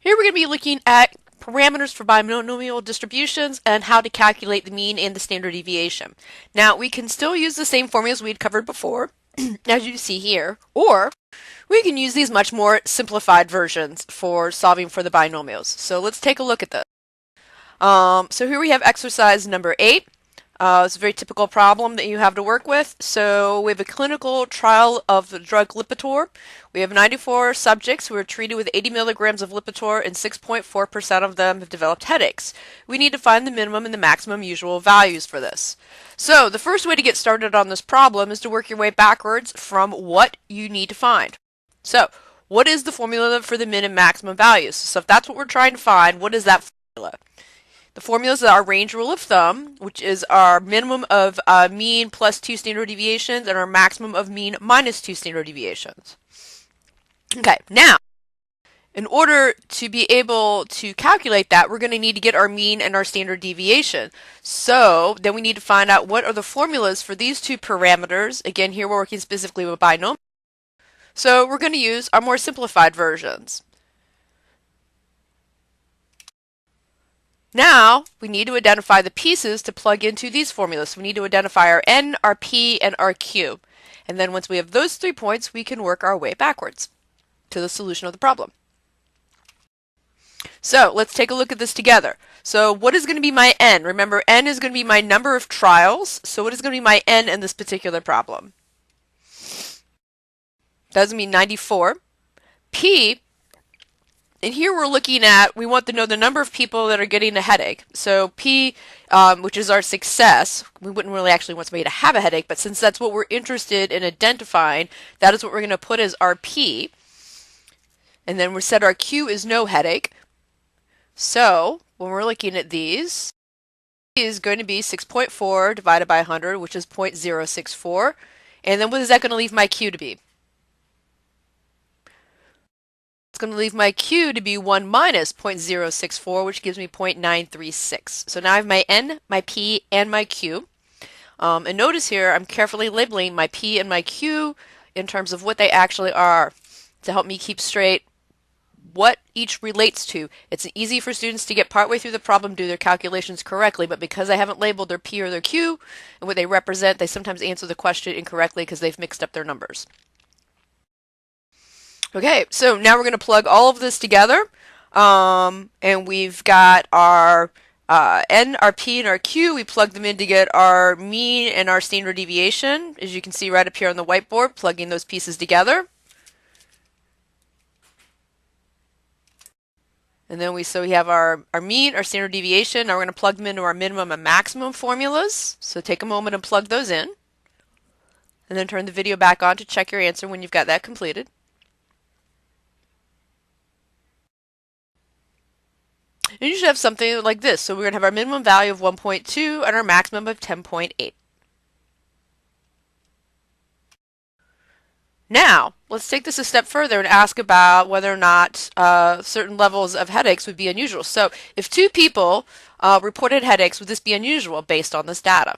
Here we're going to be looking at parameters for binomial distributions and how to calculate the mean and the standard deviation. Now, we can still use the same formulas we'd covered before, as you see here, or we can use these much more simplified versions for solving for the binomials. So let's take a look at this. So here we have exercise number 8. It's a very typical problem that you have to work with. So we have a clinical trial of the drug Lipitor. We have 94 subjects who were treated with 80 milligrams of Lipitor, and 6.4% of them have developed headaches. We need to find the minimum and the maximum usual values for this. So the first way to get started on this problem is to work your way backwards from what you need to find. So what is the formula for the min and maximum values? So if that's what we're trying to find, what is that formula? The formula is our range rule of thumb, which is our minimum of mean plus 2 standard deviations and our maximum of mean minus 2 standard deviations. Okay, now, in order to be able to calculate that, we're going to need to get our mean and our standard deviation. So then we need to find out what are the formulas for these two parameters. Again, here we're working specifically with binomial. So we're going to use our more simplified versions. Now, we need to identify the pieces to plug into these formulas. So we need to identify our n, our p, and our q. And then once we have those 3 points, we can work our way backwards to the solution of the problem. So let's take a look at this together. So what is going to be my n? Remember, n is going to be my number of trials. So what is going to be my n in this particular problem? Doesn't mean 94. P, and here we're looking at, we want to know the number of people that are getting a headache. So P, which is our success, we wouldn't really actually want somebody to have a headache, but since that's what we're interested in identifying, that is what we're going to put as our P. And then we said our Q is no headache. So when we're looking at these, P is going to be 6.4 divided by 100, which is 0.064. And then what is that going to leave my Q to be? It's going to leave my Q to be 1 minus 0.064, which gives me 0.936. So now I have my N, my P, and my Q. And notice here, I'm carefully labeling my P and my Q in terms of what they actually are to help me keep straight what each relates to. It's easy for students to get partway through the problem, do their calculations correctly, but because I haven't labeled their P or their Q and what they represent, they sometimes answer the question incorrectly because they've mixed up their numbers. Okay, so now we're going to plug all of this together, and we've got our N, our P, and our Q. We plug them in to get our mean and our standard deviation, as you can see right up here on the whiteboard, plugging those pieces together. And then we have our mean, our standard deviation. Now we're going to plug them into our minimum and maximum formulas. So take a moment and plug those in. And then turn the video back on to check your answer when you've got that completed. And you should have something like this. So we're going to have our minimum value of 1.2 and our maximum of 10.8. Now, let's take this a step further and ask about whether or not certain levels of headaches would be unusual. So if 2 people reported headaches, would this be unusual based on this data?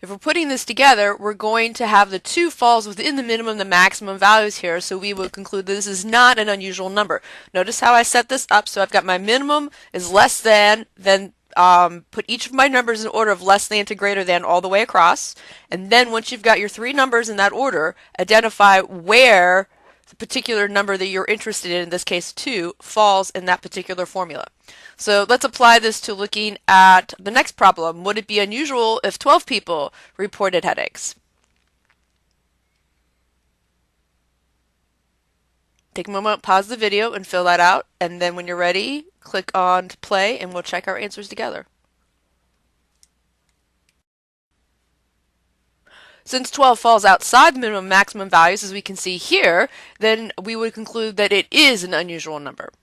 If we're putting this together, we're going to have the 2 falls within the minimum and the maximum values here, so we would conclude that this is not an unusual number. Notice how I set this up, so I've got my minimum is less than, then put each of my numbers in order of less than to greater than all the way across, and then once you've got your 3 numbers in that order, identify where the particular number that you're interested in this case 2, falls in that particular formula. So let's apply this to looking at the next problem. Would it be unusual if 12 people reported headaches? Take a moment, pause the video, and fill that out. And then when you're ready, click on play, and we'll check our answers together. Since 12 falls outside the minimum and maximum values, as we can see here, then we would conclude that it is an unusual number.